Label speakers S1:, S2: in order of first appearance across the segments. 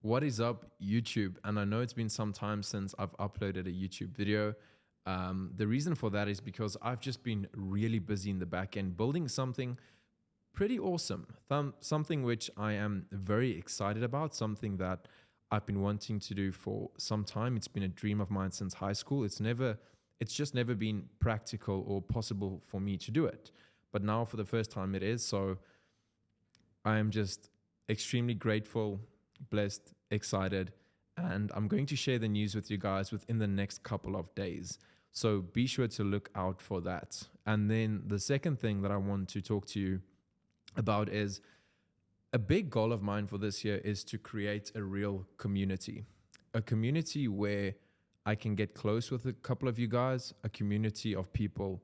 S1: What is up, YouTube? And I know it's been some time since I've uploaded a YouTube video. The reason for that is because I've just been really busy in the back end building something pretty awesome, something which I am very excited about, something that I've been wanting to do for some time. It's been a dream of mine since high school. It's just never been practical or possible for me to do it. But now for the first time it is. So I am just extremely grateful, blessed, excited, and I'm going to share the news with you guys within the next couple of days. So be sure to look out for that. And then the second thing that I want to talk to you about is a big goal of mine for this year is to create a real community, a community where I can get close with a couple of you guys, a community of people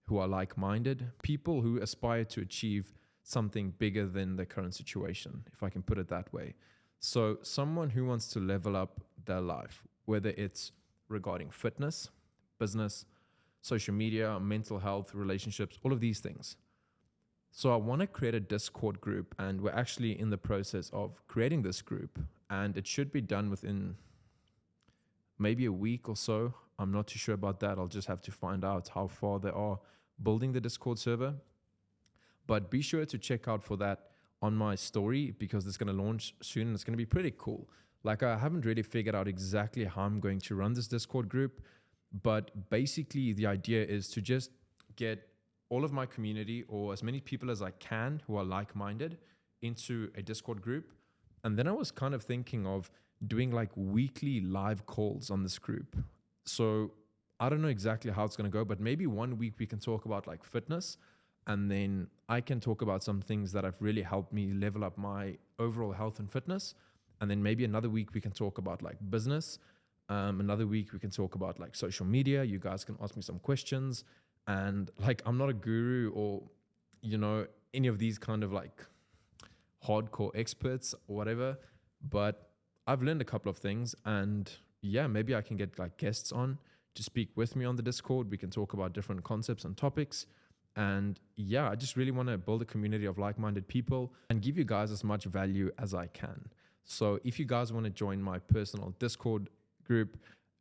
S1: who are like-minded, people who aspire to achieve something bigger than their current situation, if I can put it that way. So someone who wants to level up their life, whether it's regarding fitness, business, social media, mental health, relationships, all of these things. So I want to create a Discord group, and we're actually in the process of creating this group, and it should be done within maybe a week or so. I'm not too sure about that. I'll just have to find out how far they are building the Discord server. But be sure to check out for that on my story because it's going to launch soon and it's going to be pretty cool. Like, I haven't really figured out exactly how I'm going to run this Discord group, but basically the idea is to just get all of my community or as many people as I can who are like-minded into a Discord group. And then I was kind of thinking of doing like weekly live calls on this group. So I don't know exactly how it's going to go, but maybe one week we can talk about like fitness, and then I can talk about some things that have really helped me level up my overall health and fitness. And then maybe another week we can talk about like business. Another week we can talk about like social media. You guys can ask me some questions. And like, I'm not a guru or, any of these kind of like hardcore experts or whatever, but I've learned a couple of things. And yeah, maybe I can get like guests on to speak with me on the Discord. We can talk about different concepts and topics. And yeah, I just really want to build a community of like-minded people and give you guys as much value as I can. So if you guys want to join my personal Discord group,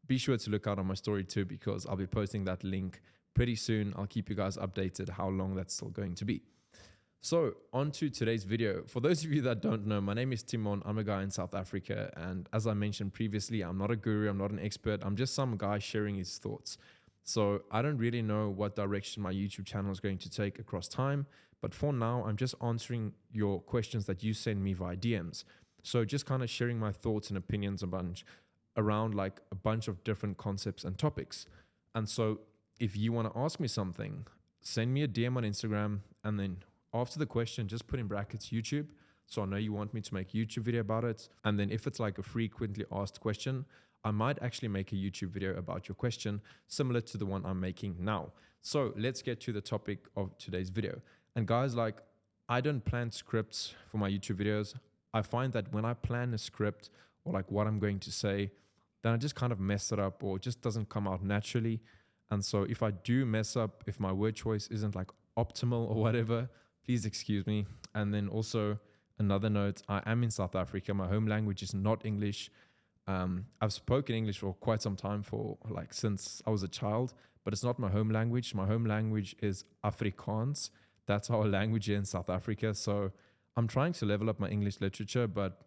S1: be sure to look out on my story too, because I'll be posting that link pretty soon. I'll keep you guys updated how long that's still going to be. So on to today's video. For those of you that don't know, my name is Timon. I'm a guy in South Africa. And as I mentioned previously, I'm not a guru. I'm not an expert. I'm just some guy sharing his thoughts. So I don't really know what direction my YouTube channel is going to take across time. But for now, I'm just answering your questions that you send me via DMs. So just kind of sharing my thoughts and opinions around like a bunch of different concepts and topics. And so if you want to ask me something, send me a DM on Instagram, and then after the question, just put in brackets YouTube. So I know you want me to make a YouTube video about it. And then if it's like a frequently asked question, I might actually make a YouTube video about your question, similar to the one I'm making now. So let's get to the topic of today's video. And guys, like, I don't plan scripts for my YouTube videos. I find that when I plan a script or like what I'm going to say, then I just kind of mess it up or it just doesn't come out naturally. And so if I do mess up, if my word choice isn't like optimal or whatever, please excuse me. And then also another note, I am in South Africa. My home language is not English. I've spoken English for quite some time, since I was a child, but it's not my home language. My home language is Afrikaans. That's our language here in South Africa. So I'm trying to level up my English literature, but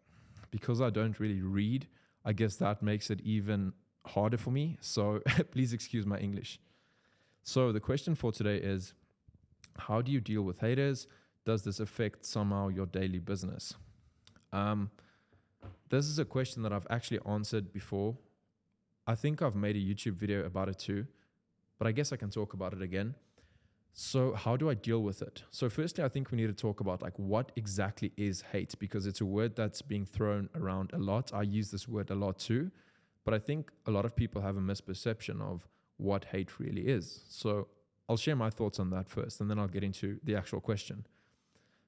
S1: because I don't really read, I guess that makes it even harder for me. So please excuse my English. So the question for today is, how do you deal with haters? Does this affect somehow your daily business? This is a question that I've actually answered before. I think I've made a YouTube video about it too, but I guess I can talk about it again. So how do I deal with it? So firstly, I think we need to talk about like what exactly is hate, because it's a word that's being thrown around a lot. I use this word a lot too, but I think a lot of people have a misperception of what hate really is. So I'll share my thoughts on that first, and then I'll get into the actual question.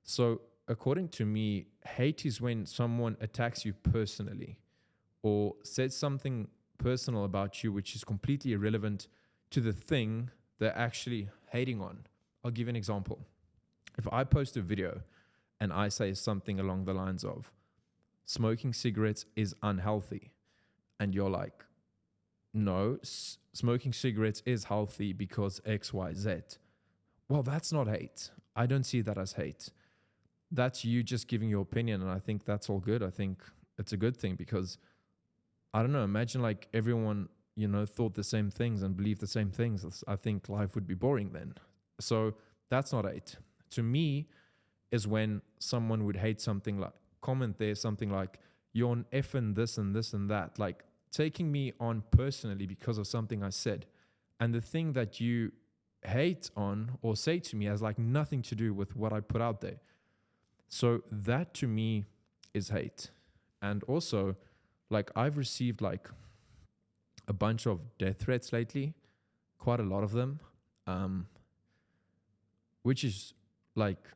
S1: So according to me, hate is when someone attacks you personally or says something personal about you which is completely irrelevant to the thing they're actually hating on. I'll give you an example. If I post a video and I say something along the lines of, smoking cigarettes is unhealthy. And you're like, no, smoking cigarettes is healthy because XYZ. Well, that's not hate. I don't see that as hate. That's you just giving your opinion. And I think that's all good. I think it's a good thing because I don't know, imagine like everyone, thought the same things and believed the same things. I think life would be boring then. So that's not hate. To me, is when someone would hate something, like comment there something like, you're an effing this and this and that, like taking me on personally because of something I said. And the thing that you hate on or say to me has like nothing to do with what I put out there. So that to me is hate. And also, like, I've received like a bunch of death threats lately, quite a lot of them, which is like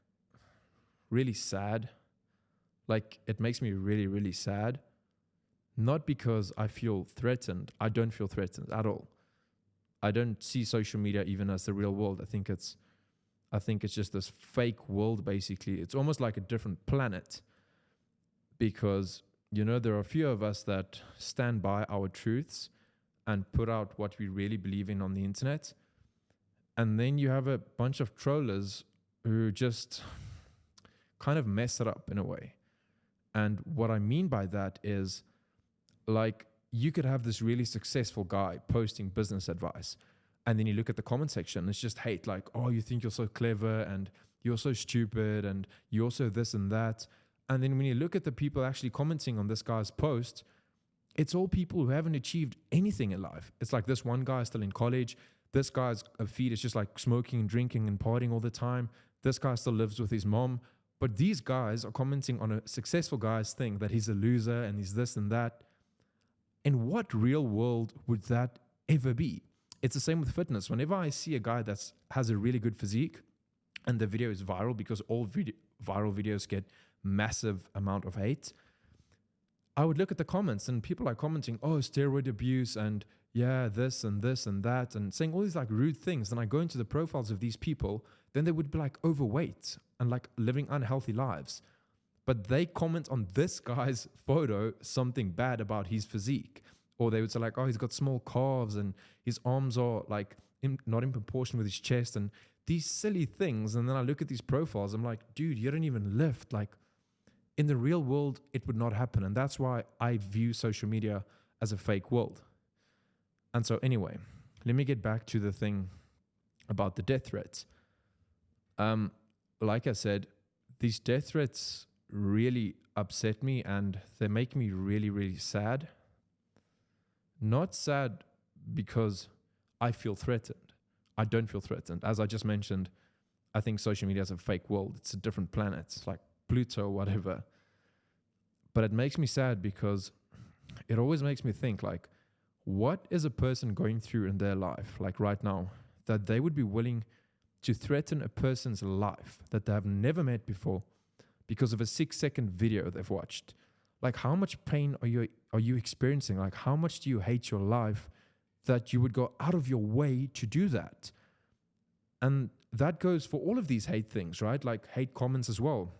S1: really sad. Like, it makes me really, really sad. Not because I feel threatened. I don't feel threatened at all. I don't see social media even as the real world. I think it's just this fake world, basically. It's almost like a different planet because, there are a few of us that stand by our truths and put out what we really believe in on the internet. And then you have a bunch of trollers who just kind of mess it up in a way. And what I mean by that is, like, you could have this really successful guy posting business advice, and then you look at the comment section, it's just hate, like, oh, you think you're so clever, and you're so stupid, and you're so this and that. And then when you look at the people actually commenting on this guy's post, it's all people who haven't achieved anything in life. It's like this one guy is still in college. This guy's feed is just like smoking and drinking and partying all the time. This guy still lives with his mom. But these guys are commenting on a successful guy's thing that he's a loser and he's this and that. In what real world would that ever be? It's the same with fitness. Whenever I see a guy that has a really good physique and the video is viral, because all viral videos get massive amount of hate, I would look at the comments and people are commenting, oh, steroid abuse and yeah, this and this and that, and saying all these like rude things. Then I go into the profiles of these people, then they would be like overweight and like living unhealthy lives. But they comment on this guy's photo something bad about his physique. Or they would say like, oh, he's got small calves and his arms are like not in proportion with his chest and these silly things. And then I look at these profiles, I'm like, dude, you don't even lift. Like, in the real world, it would not happen. And that's why I view social media as a fake world. And so anyway, let me get back to the thing about the death threats. Like I said, these death threats really upset me and they make me really, really sad. Not sad because I feel threatened. I don't feel threatened. As I just mentioned, I think social media is a fake world. It's a different planet. It's like Pluto or whatever. But it makes me sad because it always makes me think, like, what is a person going through in their life, like right now, that they would be willing to threaten a person's life that they have never met before because of a 6-second video they've watched? Like, how much pain are you experiencing? Like, how much do you hate your life that you would go out of your way to do that? And that goes for all of these hate things, right? Like hate comments as well,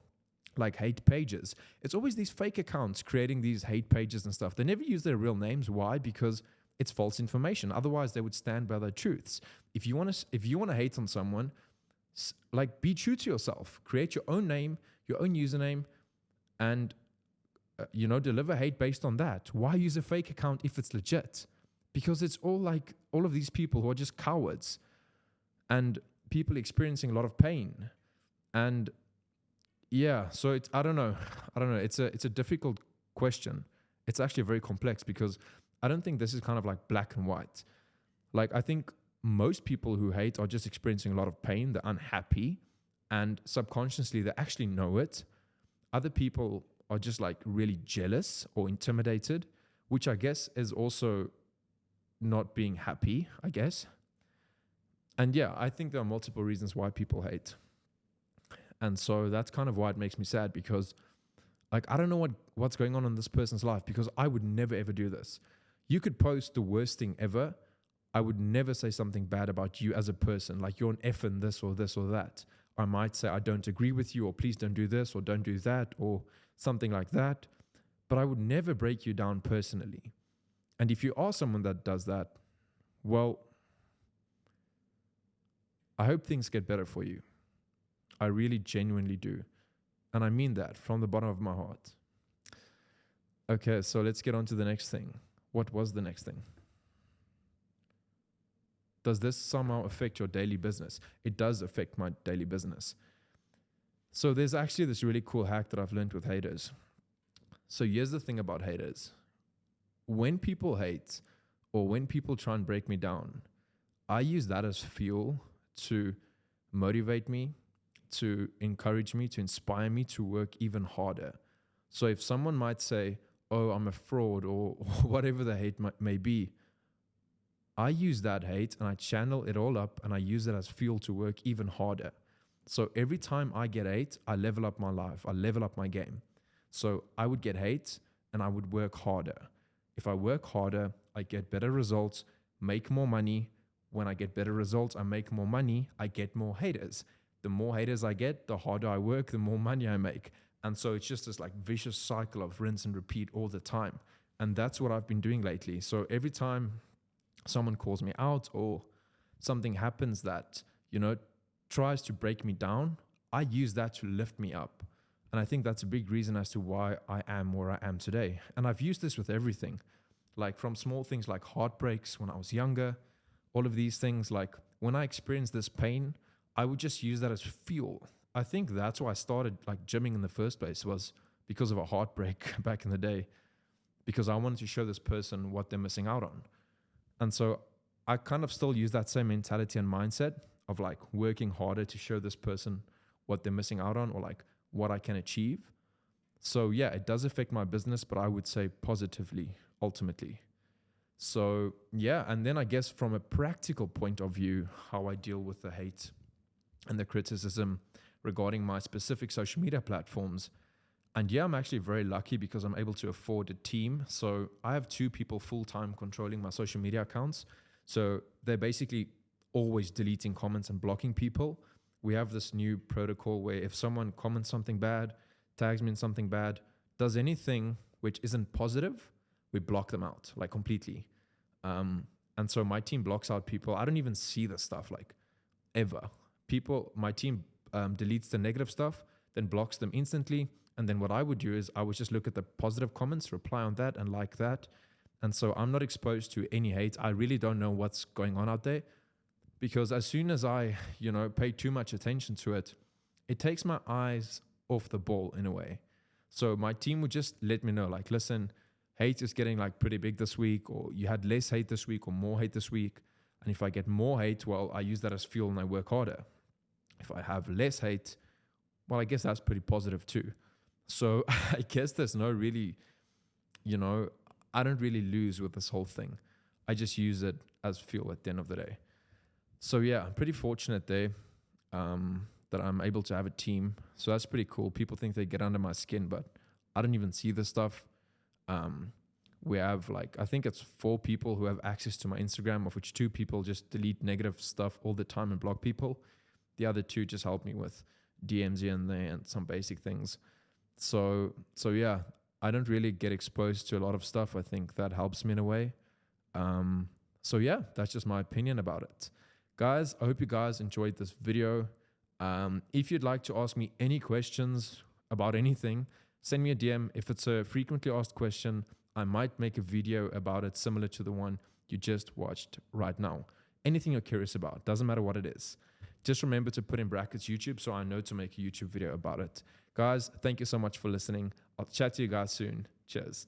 S1: like hate pages. It's always these fake accounts creating these hate pages and stuff. They never use their real names. Why? Because it's false information. Otherwise, they would stand by their truths. If you want to hate on someone, like, be true to yourself. Create your own name, your own username, and deliver hate based on that. Why use a fake account if it's legit? Because it's all of these people who are just cowards and people experiencing a lot of pain. And yeah, so I don't know. It's a difficult question. It's actually very complex because I don't think this is kind of like black and white. Like, I think most people who hate are just experiencing a lot of pain. They're unhappy and subconsciously they actually know it. Other people are just like really jealous or intimidated, which I guess is also not being happy, I guess. And yeah, I think there are multiple reasons why people hate. And so that's kind of why it makes me sad, because like, I don't know what's going on in this person's life, because I would never ever do this. You could post the worst thing ever. I would never say something bad about you as a person, like you're an effing this or this or that. I might say I don't agree with you, or please don't do this or don't do that, or something like that. but I would never break you down personally. And if you are someone that does that, well, I hope things get better for you. I really genuinely do. And I mean that from the bottom of my heart. Okay, so let's get on to the next thing. What was the next thing? Does this somehow affect your daily business? It does affect my daily business. So there's actually this really cool hack that I've learned with haters. So here's the thing about haters. When people hate or when people try and break me down, I use that as fuel to motivate me, to encourage me, to inspire me to work even harder. So if someone might say, oh, I'm a fraud, or whatever the hate may be, I use that hate and I channel it all up and I use it as fuel to work even harder. So every time I get hate, I level up my life, I level up my game. So I would get hate and I would work harder. If I work harder, I get better results, make more money. When I get better results, I make more money, I get more haters. The more haters I get, the harder I work, the more money I make. And so it's just this like vicious cycle of rinse and repeat all the time. And that's what I've been doing lately. So every time someone calls me out or something happens that, tries to break me down, I use that to lift me up. And I think that's a big reason as to why I am where I am today. And I've used this with everything, like from small things like heartbreaks when I was younger, all of these things. Like when I experienced this pain, I would just use that as fuel. I think that's why I started like gymming in the first place, was because of a heartbreak back in the day, because I wanted to show this person what they're missing out on. And so I kind of still use that same mentality and mindset of like working harder to show this person what they're missing out on, or like what I can achieve. So yeah, it does affect my business, but I would say positively, ultimately. So yeah, and then I guess from a practical point of view, how I deal with the hate and the criticism regarding my specific social media platforms. And yeah, I'm actually very lucky because I'm able to afford a team. So I have 2 people full-time controlling my social media accounts. So they're basically always deleting comments and blocking people. We have this new protocol where if someone comments something bad, tags me in something bad, does anything which isn't positive, we block them out like completely. And so my team blocks out people. I don't even see the stuff like ever. My team deletes the negative stuff, then blocks them instantly. And then what I would do is I would just look at the positive comments, reply on that and like that. And so I'm not exposed to any hate. I really don't know what's going on out there, because as soon as I, pay too much attention to it, it takes my eyes off the ball in a way. So my team would just let me know, like, listen, hate is getting like pretty big this week, or you had less hate this week or more hate this week. And if I get more hate, well, I use that as fuel and I work harder. If I have less hate, well, I guess that's pretty positive too. So I guess there's no really, I don't really lose with this whole thing. I just use it as fuel at the end of the day. So yeah, I'm pretty fortunate there that I'm able to have a team. So that's pretty cool. People think they get under my skin, but I don't even see this stuff. We have I think it's 4 people who have access to my Instagram, of which 2 people just delete negative stuff all the time and block people. The other 2 just help me with DMs here and there and some basic things. So yeah, I don't really get exposed to a lot of stuff. I think that helps me in a way. So yeah, that's just my opinion about it. Guys, I hope you guys enjoyed this video. If you'd like to ask me any questions about anything, send me a DM. If it's a frequently asked question, I might make a video about it similar to the one you just watched right now. Anything you're curious about, doesn't matter what it is. Just remember to put in brackets YouTube so I know to make a YouTube video about it. Guys, thank you so much for listening. I'll chat to you guys soon. Cheers.